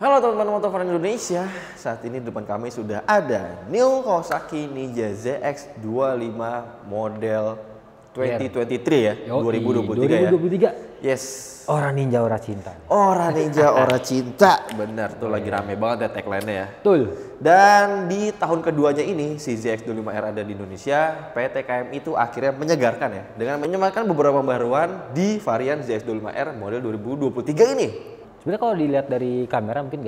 Halo teman-teman motor Indonesia, saat ini di depan kami sudah ada New Kawasaki Ninja ZX25 model 2023 ya, 2023 ya. Yes. Orang ninja ora cinta. Orang ninja ora cinta, bener tuh lagi rame banget ya tagline-nya ya. Betul. Dan di tahun keduanya ini si ZX25R ada di Indonesia, PT KM itu akhirnya menyegarkan ya dengan menyematkan beberapa pembaruan di varian ZX25R model 2023 ini. Sebenarnya kalau dilihat dari kamera mungkin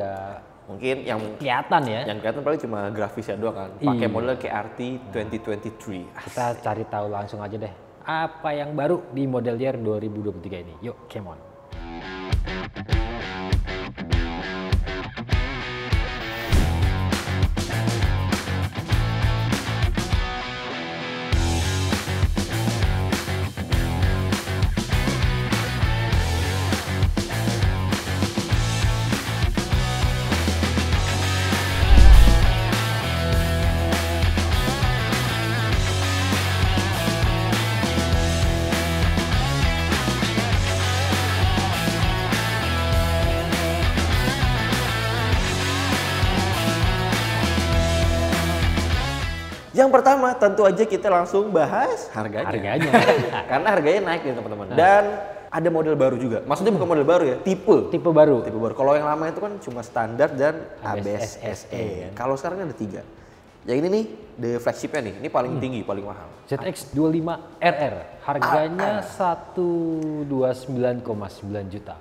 yang kelihatan ya. Yang kelihatan paling cuma grafisnya doang kan. Pakai model KRT 2023. Kita cari tahu langsung aja deh. Apa yang baru di model year 2023 ini? Yuk, come on. Yang pertama tentu aja kita langsung bahas harganya. Karena harganya naik nih teman-teman. Dan ada model baru juga. Maksudnya bukan model baru ya, tipe baru. Kalau yang lama itu kan cuma standar dan ABS SE. Kalau sekarang ada 3. Yang ini nih, the flagshipnya nih, ini paling tinggi, paling mahal. ZX25RR, harganya 129,9 juta.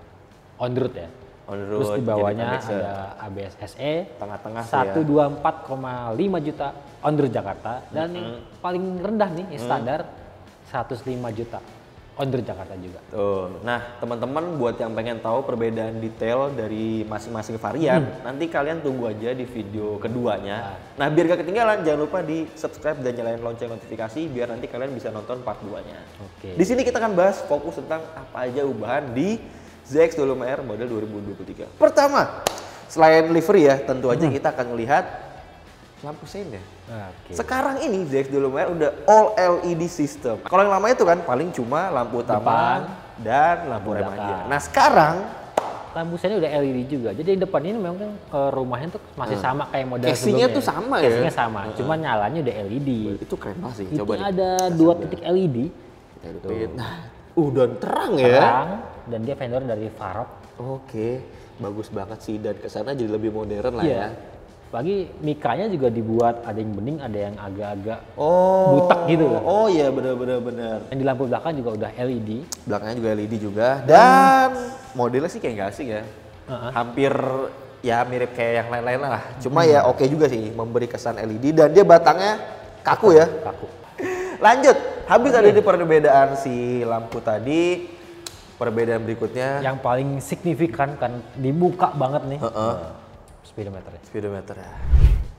On road ya. Terus di bawahnya ada ABS SE, tengah-tengah 124,5 juta on road Jakarta, dan paling rendah nih standar 105 juta on road Jakarta juga. Tuh. Nah, teman-teman buat yang pengen tahu perbedaan detail dari masing-masing varian, nanti kalian tunggu aja di video keduanya. Nah, biar gak ketinggalan, jangan lupa di subscribe dan nyalain lonceng notifikasi biar nanti kalian bisa nonton part 2-nya. Oke. Di sini kita akan bahas fokus tentang apa aja ubahan di ZX25R model 2023. Pertama, selain livery ya, tentu aja kita akan melihat lampu sein ya. Sekarang ini ZX25R udah all LED system. Kalau yang lama itu kan paling cuma lampu utama dan lampu rem aja. Nah sekarang lampu seinnya udah LED juga. Jadi depan ini memang rumahnya tuh masih sama kayak model casingnya sebelumnya. Tuh sama ya. Casingnya sama, cuma nyalanya udah LED. Itu keren banget sih. Itu coba ada 2 titik LED. Kita hidupin. Udah terang ya. Terang, dan dia vendor dari Varroc. Oke, bagus banget sih, dan kesana jadi lebih modern lah ya. Lagi mikranya juga dibuat ada yang bening, ada yang agak-agak butek gitu loh. Oh iya, bener. Yang di lampu belakang juga udah LED. Belakangnya juga LED juga. Dan modelnya sih kayak nggak asing ya. Hampir ya mirip kayak yang lain-lain lah. Cuma ya oke juga sih, memberi kesan LED, dan dia batangnya kaku ya. Kaku. Lanjut, habis ada di perbedaan si lampu tadi. Perbedaan berikutnya yang paling signifikan kan dibuka banget nih. Speedometer ya.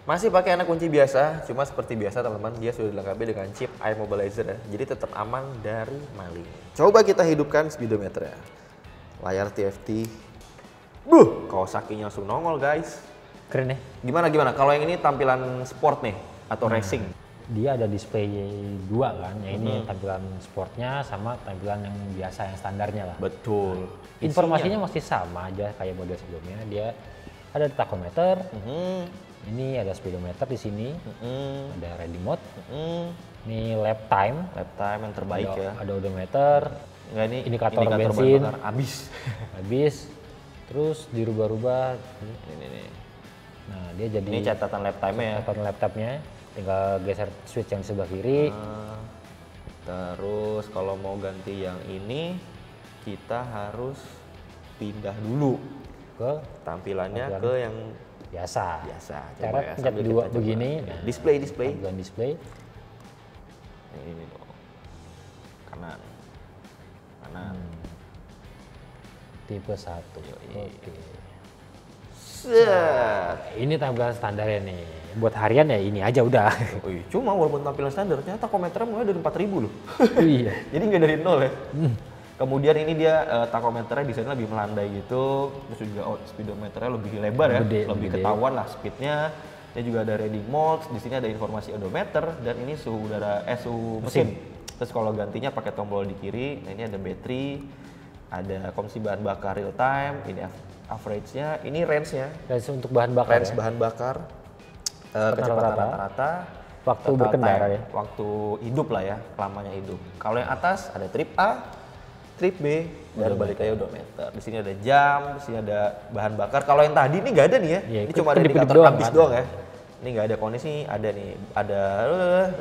Masih pakai anak kunci biasa, cuma seperti biasa teman-teman, dia sudah dilengkapi dengan chip iMobilizer ya. Jadi tetap aman dari maling. Coba kita hidupkan speedometer ya. Layar TFT. Kawasaki-nya langsung nongol guys. Keren ya. Gimana? Kalau yang ini tampilan sport nih atau racing? Dia ada display 2 kan, ya ini tampilan sportnya sama tampilan yang biasa, yang standarnya lah. Betul. Informasinya masih sama aja kayak model sebelumnya. Dia ada tachometer, ini ada speedometer di sini, ada riding mode, ini lap time yang terbaik ada, ya. Ada odometer, ini indikator bensin, habis. Terus dirubah-rubah. Ini. Nah dia jadi. Ini catatan lap time-nya ya. Catatan lap time-nya. Tinggal geser switch yang di sebelah kiri. Terus kalau mau ganti yang ini, kita harus pindah dulu ke tampilannya ke yang biasa. Cara pencet 2 begini. Nah, display. Tampilan display. Ini dong. Kanan. Tipe 1. Oke. Ini tampilan standarnya nih. Buat harian ya ini aja udah. Cuma walaupun tampilan standar, ternyata tachometernya mulai dari 4.000 loh. Iya. Jadi nggak dari 0 ya. Kemudian ini dia tachometernya desainnya lebih melandai gitu. Terus juga speedometernya lebih lebar ya. Lebih ketahuan lah speednya. Dia juga ada reading mode. Di sini ada informasi odometer dan ini suhu mesin. Terus kalau gantinya pakai tombol di kiri. Nah ini ada battery, ada konsumsi bahan bakar real time, ini Average-nya, ini range-nya. Range untuk bahan bakar. Range bahan bakar, kecepatan rata-rata, waktu berkendara ya. Waktu hidup lah ya, lamanya hidup. Kalau yang atas ada trip A, trip B, dan balik lagi odometer. Di sini ada jam, di sini ada bahan bakar. Kalau yang tadi ini nggak ada nih ya, ini cuma ada indikator habis doang ya. Ini nggak ada kondisi, ada nih, ada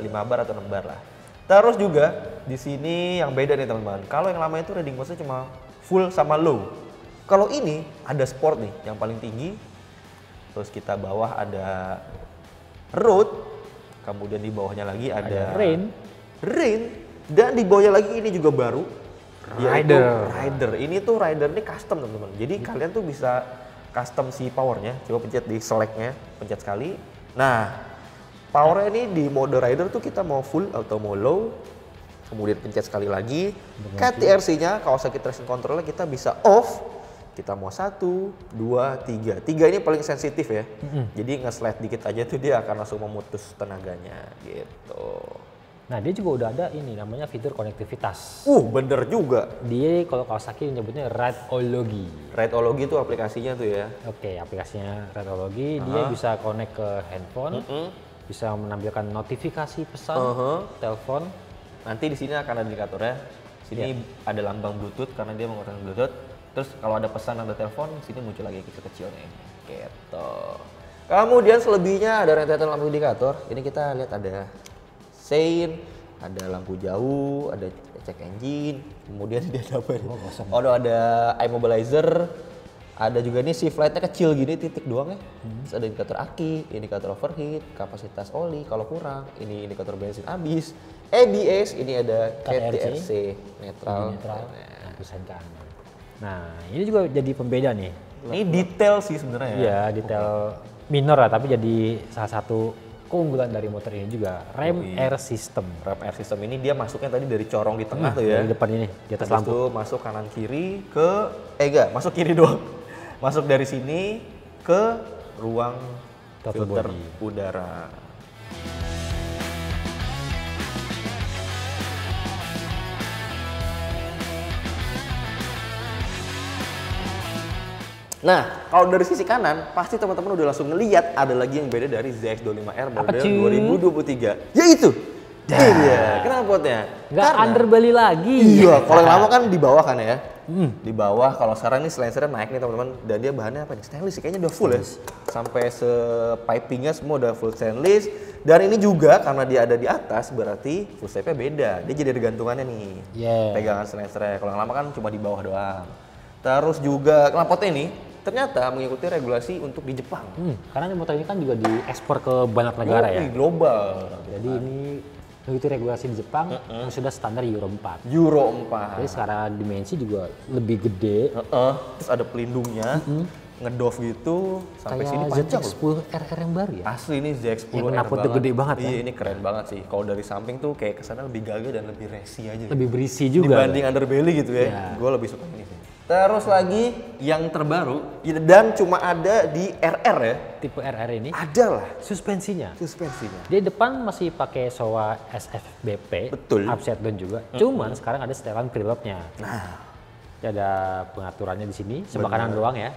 5 bar atau 6 bar lah. Terus juga di sini yang beda nih teman-teman. Kalau yang lama itu reading mode-nya cuma full sama low. Kalau ini ada sport nih, yang paling tinggi. Terus kita bawah ada road, kemudian di bawahnya lagi ada rain, dan di bawahnya lagi ini juga baru, rider. Ini tuh rider ini custom teman-teman. Jadi kalian tuh bisa custom si powernya. Coba pencet di select-nya, pencet sekali. Nah, powernya ini di mode rider tuh kita mau full atau mau low. Kemudian pencet sekali lagi. KTRC-nya, Kawasaki Traction Control-nya kita bisa off. Kita mau 1, 2, 3. 3 ini paling sensitif ya. Jadi nge-slide dikit aja tuh dia akan langsung memutus tenaganya gitu. Nah, dia juga udah ada ini namanya fitur konektivitas. Bener juga. Dia kalau Kawasaki nyebutnya Rideology. Rideology itu aplikasinya tuh ya. Oke, aplikasinya Rideology. Dia bisa connect ke handphone. Bisa menampilkan notifikasi pesan, telepon. Nanti di sini akan ada indikatornya. Sini ada lambang Bluetooth karena dia menggunakan Bluetooth. Terus kalau ada pesan atau telepon, sini muncul lagi kecil-kecilnya ini. Gitu. Kemudian selebihnya ada rentetan lampu indikator. Ini kita lihat ada sein, ada lampu jauh, ada cek engine. Kemudian dia ada apa ini? Ada immobilizer. Ada juga ini shift light-nya kecil gini, titik doang ya. Terus ada indikator aki, indikator overheat, kapasitas oli kalau kurang, ini indikator bensin habis, ABS, ini ada KTRC, netral. Lampu sen kanan. Nah, ini juga jadi pembeda nih. Ini detail sih sebenarnya ya. Iya, detail minor lah, tapi jadi salah satu keunggulan dari motor ini juga rem air system. Rem air system ini dia masuknya tadi dari corong di tengah tuh ya. Di depan ini, di atas lampu. Itu masuk kanan kiri ke masuk kiri doang. Masuk dari sini ke ruang filter udara. Nah, kalau dari sisi kanan, pasti teman-teman udah langsung ngeliat ada lagi yang beda dari ZX25R model 2023. Yaitu, iya, kenapa potnya? Nggak underbelly lagi. Iya, kalau yang lama kan di bawah kan ya. Di bawah, kalau sekarang nih silencernya naik nih teman-teman. Dan dia bahannya apa nih? Stainless, kayaknya udah full ya. Sampai pipingnya semua udah full stainless. Dan ini juga karena dia ada di atas, berarti full shape-nya beda. Dia jadi ada gantungannya nih, pegangan silencernya. Kalau yang lama kan cuma di bawah doang. Terus juga knalpotnya ini ternyata mengikuti regulasi untuk di Jepang. Karena motor ini kan juga diekspor ke banyak negara ya. Global. Jadi ini mengikuti regulasi di Jepang yang sudah standar Euro 4. Euro 4. Jadi secara dimensi juga lebih gede. Terus ada pelindungnya, ngedove gitu sampai sini panjang. ZX10RR yang baru ya? Asli ini ZX10R yang knalpotnya gede banget ya? Iya, ini keren banget sih. Kalau dari samping tuh kayak kesannya lebih gagah dan lebih racing aja. Lebih berisi juga. Dibanding underbelly gitu ya. Gue lebih suka ini sih. Terus lagi yang terbaru dan cuma ada di RR ya. Tipe RR ini ada lah suspensinya. Di depan masih pakai Showa SFBP. Betul. Upside down juga. Cuman sekarang ada setelan preload-nya. Nah, ada pengaturannya di sini. Sebelah kanan doang ya.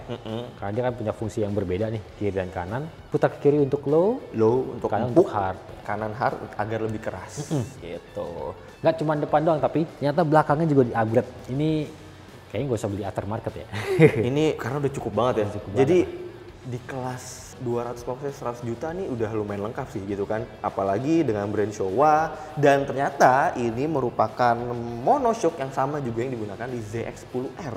Karena dia kan punya fungsi yang berbeda nih, kiri dan kanan. Putar ke kiri untuk low untuk kanan empuk, untuk hard. Kanan hard agar lebih keras. Gitu. Nggak cuma depan doang, tapi ternyata belakangnya juga di-upgrade. Ini kayaknya gak usah beli aftermarket ya. Ini karena udah cukup banget ya. Jadi di kelas 250-100 juta nih udah lumayan lengkap sih gitu kan. Apalagi dengan brand Showa. Dan ternyata ini merupakan monoshock yang sama juga yang digunakan di ZX10R.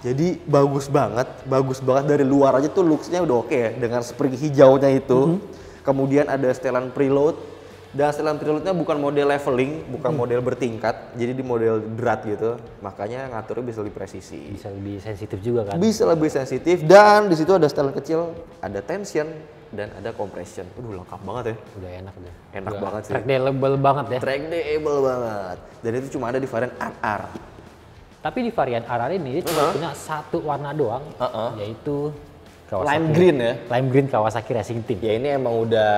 Jadi bagus banget dari luar aja tuh looks-nya udah oke ya. Dengan spring hijaunya itu. Kemudian ada setelan preload. Dan setelan preload-nya bukan model leveling, bukan model bertingkat, jadi di model drat gitu. Makanya ngaturnya bisa lebih presisi. Bisa lebih sensitif juga kan? Bisa lebih sensitif dan di situ ada setelan kecil, ada tension dan ada compression. Lengkap banget ya. Udah enak deh. Enak banget sih. Trackable banget ya. Trackable banget. Dan itu cuma ada di varian RR. Tapi di varian RR ini dia cuma punya satu warna doang, yaitu Kawasaki. Lime green ya? Lime green Kawasaki Racing Team. Ya ini emang udah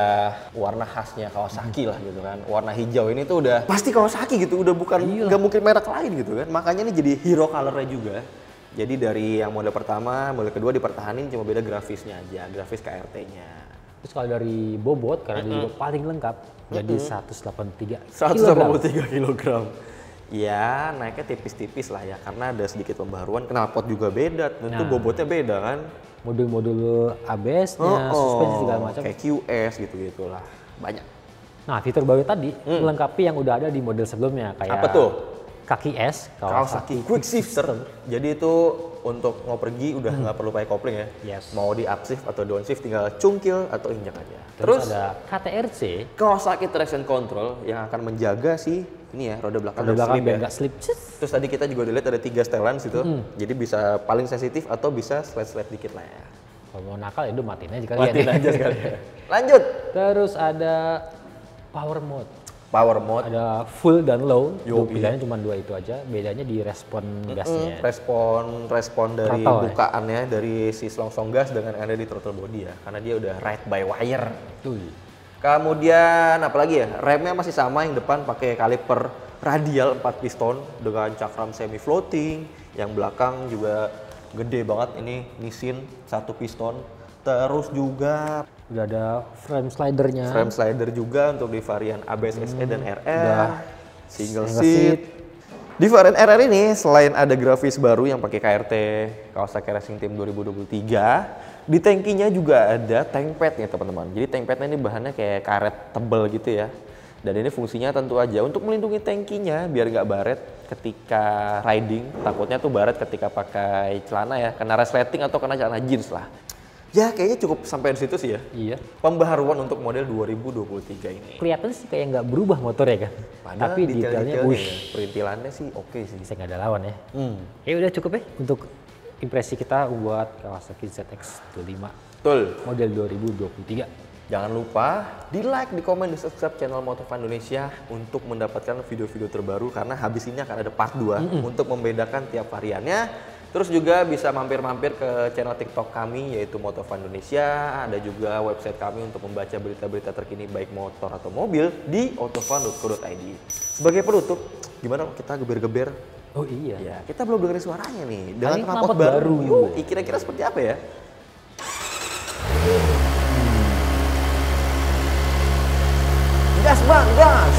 warna khasnya Kawasaki lah gitu kan. Warna hijau ini tuh udah pasti Kawasaki gitu, udah bukan nggak mungkin merek lain gitu kan. Makanya ini jadi hero colornya juga. Jadi dari yang model pertama, model kedua dipertahanin, cuma beda grafisnya aja, grafis KRT-nya. Terus kalau dari bobot, karena dia juga paling lengkap, jadi 183 kg. Ya, naiknya tipis-tipis lah ya, karena ada sedikit pembaruan. Knalpot juga beda, tentu bobotnya beda kan. Modul-modul ABS-nya, suspensi segala macam. Kayak QS gitu-gitulah, banyak. Nah, fitur baru tadi melengkapi yang udah ada di model sebelumnya. Kayak apa tuh? Kaki S, Kawasaki Quick Shifter. Jadi itu untuk mau pergi udah nggak perlu pakai kopling ya. Yes. Mau di upshift atau downshift tinggal cungkil atau injak aja. Terus ada KTRC, Kawasaki Traction Control yang akan menjaga si ini ya roda belakang biar nggak slip. Terus tadi kita juga dilihat ada 3 setelan situ. Jadi bisa paling sensitif atau bisa slide dikit lah ya. Kalau mau nakal itu matiin aja sekalian. Matiin aja sekalian. Lanjut. Terus ada power mode. Power mode. Ada full dan low. Pilihannya cuma 2 itu aja. Bedanya di respon gasnya. Respon dari throttle, bukaannya dari si selongsong gas dengan yang ada di throttle body ya. Karena dia udah ride by wire. Kemudian apalagi ya? Remnya masih sama, yang depan pakai kaliper radial 4 piston dengan cakram semi floating. Yang belakang juga gede banget, ini Nissin 1 piston. Terus juga udah ada frame slidernya. Frame slider juga untuk di varian ABS SE dan RR. Single seat. Di varian RR ini selain ada grafis baru yang pakai KRT Kawasaki Racing Team 2023, di tangkinya juga ada tank pad ya teman-teman. Jadi tank padnya ini bahannya kayak karet tebel gitu ya. Dan ini fungsinya tentu aja untuk melindungi tangkinya biar nggak baret ketika riding. Takutnya tuh baret ketika pakai celana ya, kena resleting atau kena celana jeans lah. Ya kayaknya cukup sampai di situ sih ya. Iya. Pembaharuan untuk model 2023 ini. Kelihatan sih kayak nggak berubah motornya kan. Padahal tapi detailnya, perintilannya sih oke sih. Saya nggak ada lawan ya. Ya udah cukup ya untuk impresi kita buat Kawasaki ZX25. Betul. Model 2023. Jangan lupa di like, di komen, di subscribe channel Motovun Indonesia untuk mendapatkan video-video terbaru karena habis ini akan ada part 2 untuk membedakan tiap variannya. Terus juga bisa mampir-mampir ke channel TikTok kami yaitu Motovun Indonesia. Ada juga website kami untuk membaca berita-berita terkini baik motor atau mobil di autovun.co.id. Sebagai penutup, gimana kita geber-geber? Oh iya. Ya, kita belum dengerin suaranya nih. Dengan knalpot knalpot baru. Yuk, kira-kira seperti apa ya? Gas bang, gas!